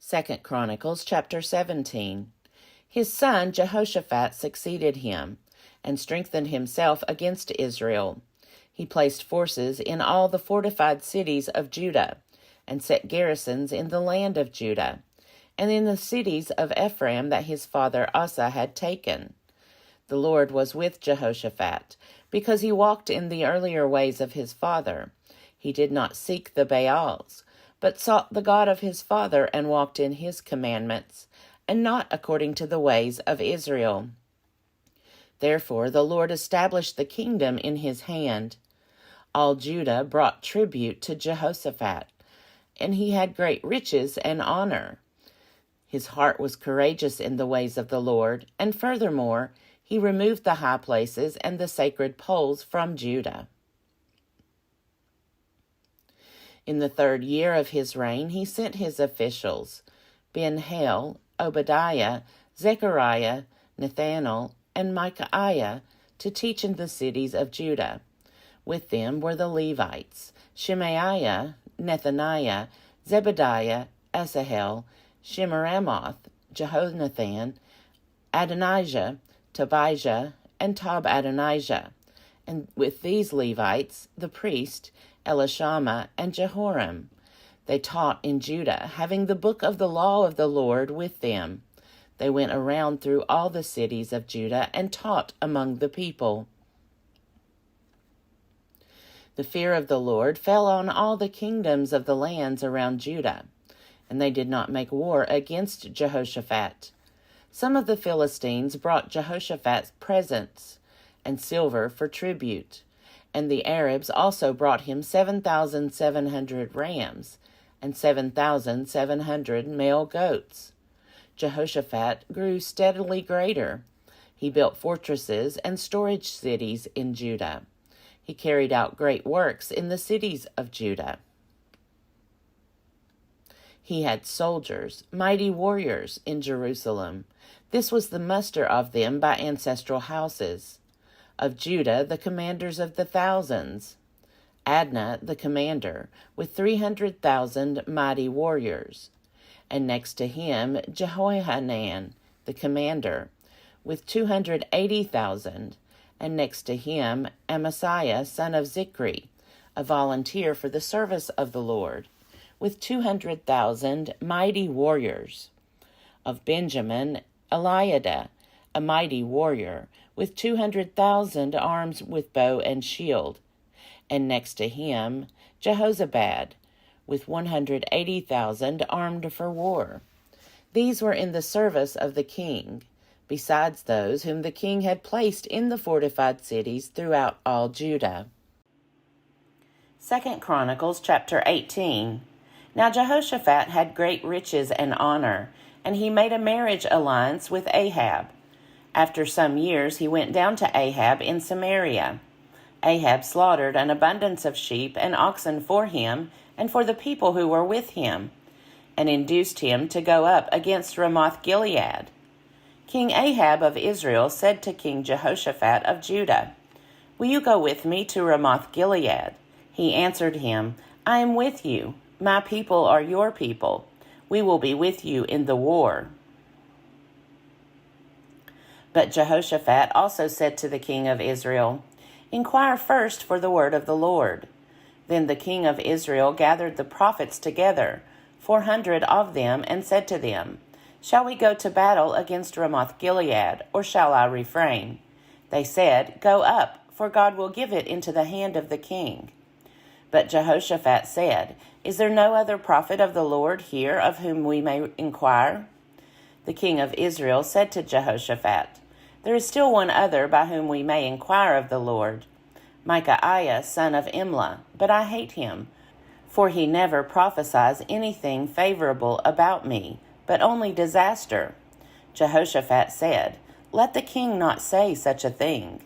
2 Chronicles chapter 17. His son Jehoshaphat succeeded him, and strengthened himself against Israel. He placed forces in all the fortified cities of Judah, and set garrisons in the land of Judah, and in the cities of Ephraim that his father Asa had taken. The Lord was with Jehoshaphat, because he walked in the earlier ways of his father. He did not seek the Baals, but sought the God of his father, and walked in his commandments, and not according to the ways of Israel. Therefore the Lord established the kingdom in his hand. All Judah brought tribute to Jehoshaphat, and he had great riches and honor. His heart was courageous in the ways of the Lord, and furthermore, he removed the high places and the sacred poles from Judah. In the 3rd year of his reign, he sent his officials, Ben-Hail, Obadiah, Zechariah, Nathanael, and Micaiah, to teach in the cities of Judah. With them were the Levites, Shemaiah, Nethaniah, Zebediah, Asahel, Shemiramoth, Jehonathan, Adonijah, Tobijah, and Tob-Adonijah. And with these Levites, the priest, Elishama, and Jehoram. They taught in Judah, having the book of the law of the Lord with them. They went around through all the cities of Judah and taught among the people. The fear of the Lord fell on all the kingdoms of the lands around Judah, and they did not make war against Jehoshaphat. Some of the Philistines brought Jehoshaphat presents and silver for tribute, and the Arabs also brought him 7,700 rams and 7,700 male goats. Jehoshaphat grew steadily greater. He built fortresses and storage cities in Judah. He carried out great works in the cities of Judah. He had soldiers, mighty warriors, in Jerusalem. This was the muster of them by ancestral houses. Of Judah, the commanders of the thousands. Adnah, the commander, with 300,000 mighty warriors. And next to him, Jehohanan, the commander, with 280,000. And next to him, Amasiah, son of Zichri, a volunteer for the service of the Lord, with 200,000 mighty warriors. Of Benjamin, Eliada, a mighty warrior, with 200,000 armed with bow and shield. And next to him, Jehozabad, with 180,000 armed for war. These were in the service of the king, besides those whom the king had placed in the fortified cities throughout all Judah. 2 Chronicles chapter 18. Now Jehoshaphat had great riches and honor, and he made a marriage alliance with Ahab. After some years he went down to Ahab in Samaria. Ahab slaughtered an abundance of sheep and oxen for him and for the people who were with him, and induced him to go up against Ramoth-Gilead. King Ahab of Israel said to King Jehoshaphat of Judah, "Will you go with me to Ramoth-Gilead?" He answered him, "I am with you. My people are your people. We will be with you in the war." But Jehoshaphat also said to the king of Israel, "Inquire first for the word of the Lord." Then the king of Israel gathered the prophets together, 400 of them, and said to them, "Shall we go to battle against Ramoth-Gilead, or shall I refrain?" They said, "Go up, for God will give it into the hand of the king." But Jehoshaphat said, "Is there no other prophet of the Lord here of whom we may inquire?" The king of Israel said to Jehoshaphat, "There is still one other by whom we may inquire of the Lord, Micaiah, son of Imlah, but I hate him, for he never prophesies anything favorable about me, but only disaster." Jehoshaphat said, "Let the king not say such a thing."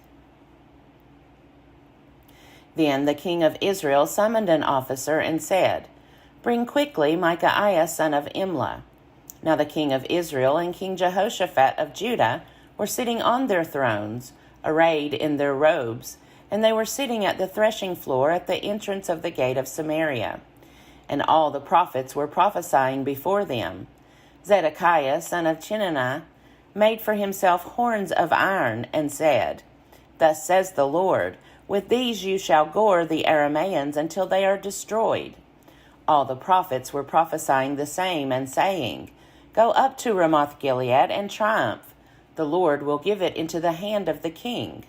Then the king of Israel summoned an officer and said, "Bring quickly Micaiah, son of Imlah." Now the king of Israel and King Jehoshaphat of Judah were sitting on their thrones, arrayed in their robes, and they were sitting at the threshing floor at the entrance of the gate of Samaria. And all the prophets were prophesying before them. Zedekiah, son of Chinanah, made for himself horns of iron, and said, Thus says the Lord, With these you shall gore the Arameans until they are destroyed. All the prophets were prophesying the same, and saying, Go up to Ramoth-Gilead and triumph. The Lord will give it into the hand of the king.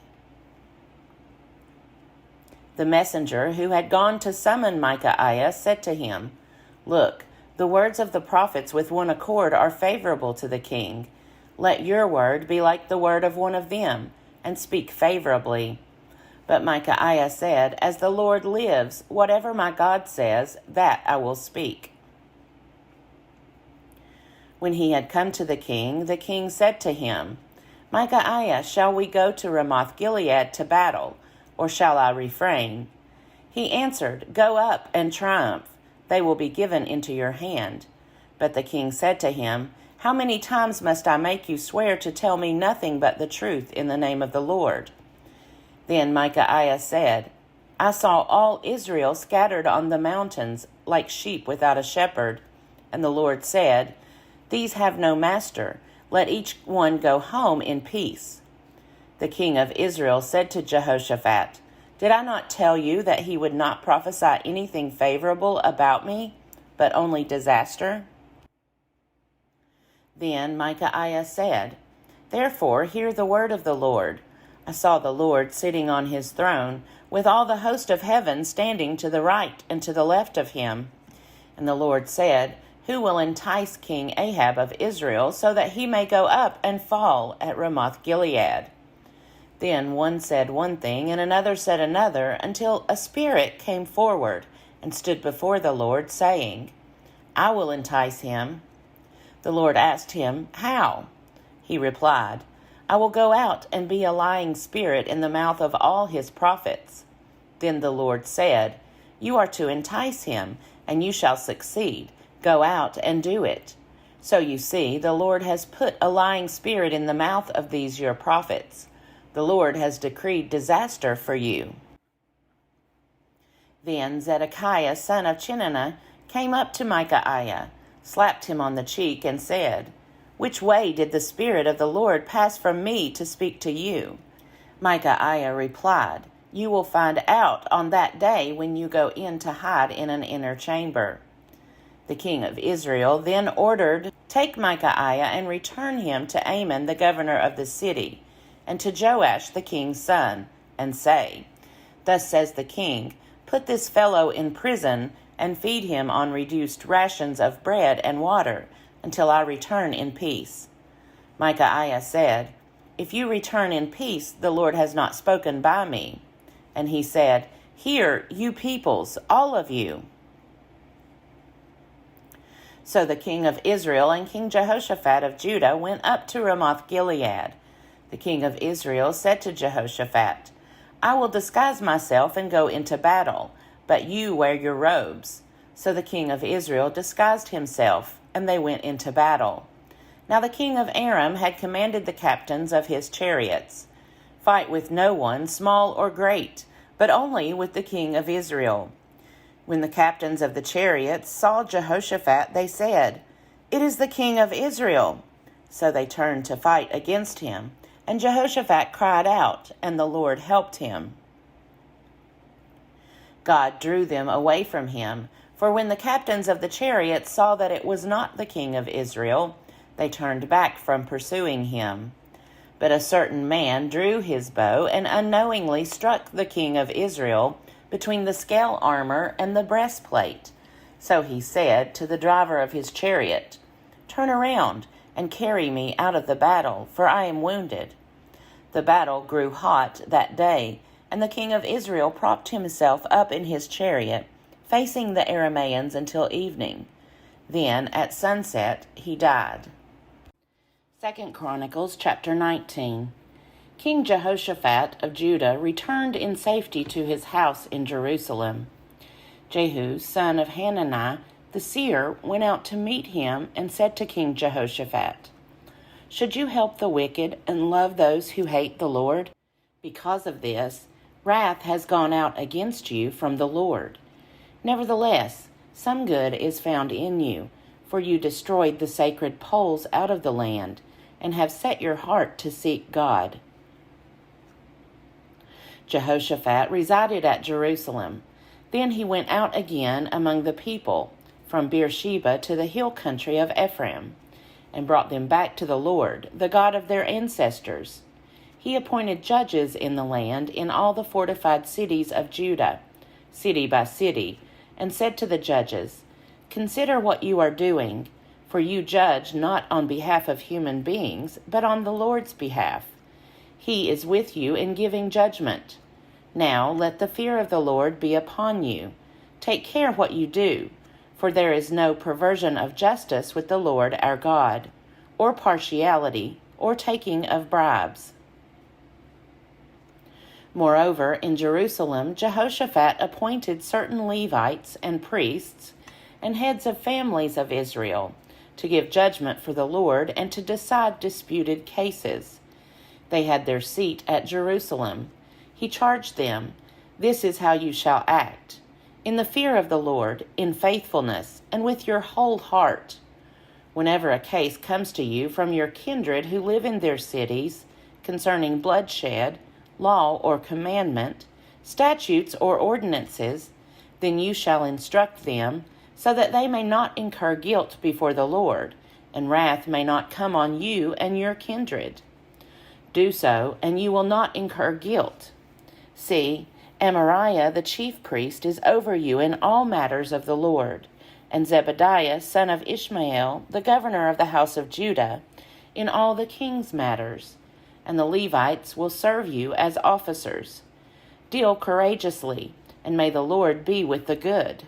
The messenger who had gone to summon Micaiah said to him, Look, the words of the prophets with one accord are favorable to the king. Let your word be like the word of one of them, and speak favorably. But Micaiah said, As the Lord lives, whatever my God says, that I will speak. When he had come to the king said to him, Micaiah, shall we go to Ramoth-Gilead to battle, or shall I refrain? He answered, Go up and triumph. They will be given into your hand. But the king said to him, How many times must I make you swear to tell me nothing but the truth in the name of the Lord? Then Micaiah said, I saw all Israel scattered on the mountains like sheep without a shepherd. And the Lord said, These have no master. Let each one go home in peace. The king of Israel said to Jehoshaphat, Did I not tell you that he would not prophesy anything favorable about me, but only disaster? Then Micaiah said, Therefore hear the word of the Lord. I saw the Lord sitting on his throne, with all the host of heaven standing to the right and to the left of him. And the Lord said, Who will entice King Ahab of Israel, so that he may go up and fall at Ramoth-Gilead? Then one said one thing, and another said another, until a spirit came forward and stood before the Lord, saying, I will entice him. The Lord asked him, How? He replied, I will go out and be a lying spirit in the mouth of all his prophets. Then the Lord said, You are to entice him, and you shall succeed. Go out and do it. So you see, the Lord has put a lying spirit in the mouth of these your prophets. The Lord has decreed disaster for you. Then Zedekiah, son of Chinanah, came up to Micaiah, slapped him on the cheek, and said, Which way did the Spirit of the Lord pass from me to speak to you? Micaiah replied, You will find out on that day when you go in to hide in an inner chamber. The king of Israel then ordered, Take Micaiah and return him to Amon, the governor of the city, and to Joash the king's son, and say, Thus says the king, Put this fellow in prison, and feed him on reduced rations of bread and water, until I return in peace. Micaiah said, If you return in peace, the Lord has not spoken by me. And he said, Hear, you peoples, all of you. So the king of Israel and King Jehoshaphat of Judah went up to Ramoth-Gilead. The king of Israel said to Jehoshaphat, I will disguise myself and go into battle, but you wear your robes. So the king of Israel disguised himself, and they went into battle. Now the king of Aram had commanded the captains of his chariots, Fight with no one, small or great, but only with the king of Israel. When the captains of the chariots saw Jehoshaphat, they said, It is the king of Israel. So they turned to fight against him, and Jehoshaphat cried out, and the Lord helped him. God drew them away from him, for when the captains of the chariots saw that it was not the king of Israel, they turned back from pursuing him. But a certain man drew his bow and unknowingly struck the king of Israel between the scale armor and the breastplate. So he said to the driver of his chariot, Turn around and carry me out of the battle, for I am wounded. The battle grew hot that day, and the king of Israel propped himself up in his chariot, facing the Arameans until evening. Then at sunset he died. 2 Chronicles chapter 19. King Jehoshaphat of Judah returned in safety to his house in Jerusalem. Jehu, son of Hanani, the seer, went out to meet him and said to King Jehoshaphat, Should you help the wicked and love those who hate the Lord? Because of this, wrath has gone out against you from the Lord. Nevertheless, some good is found in you, for you destroyed the sacred poles out of the land, and have set your heart to seek God. Jehoshaphat resided at Jerusalem. Then he went out again among the people, from Beersheba to the hill country of Ephraim, and brought them back to the Lord, the God of their ancestors. He appointed judges in the land in all the fortified cities of Judah, city by city, and said to the judges, "Consider what you are doing, for you judge not on behalf of human beings, but on the Lord's behalf. He is with you in giving judgment. Now let the fear of the Lord be upon you. Take care what you do, for there is no perversion of justice with the Lord our God, or partiality, or taking of bribes." Moreover, in Jerusalem, Jehoshaphat appointed certain Levites and priests and heads of families of Israel to give judgment for the Lord and to decide disputed cases. They had their seat at Jerusalem. He charged them, "This is how you shall act, in the fear of the Lord, in faithfulness, and with your whole heart. Whenever a case comes to you from your kindred who live in their cities, concerning bloodshed, law or commandment, statutes or ordinances, then you shall instruct them, so that they may not incur guilt before the Lord, and wrath may not come on you and your kindred. Do so, and you will not incur guilt. See, Amariah the chief priest is over you in all matters of the Lord, and Zebediah son of Ishmael, the governor of the house of Judah, in all the king's matters, and the Levites will serve you as officers. Deal courageously, and may the Lord be with the good."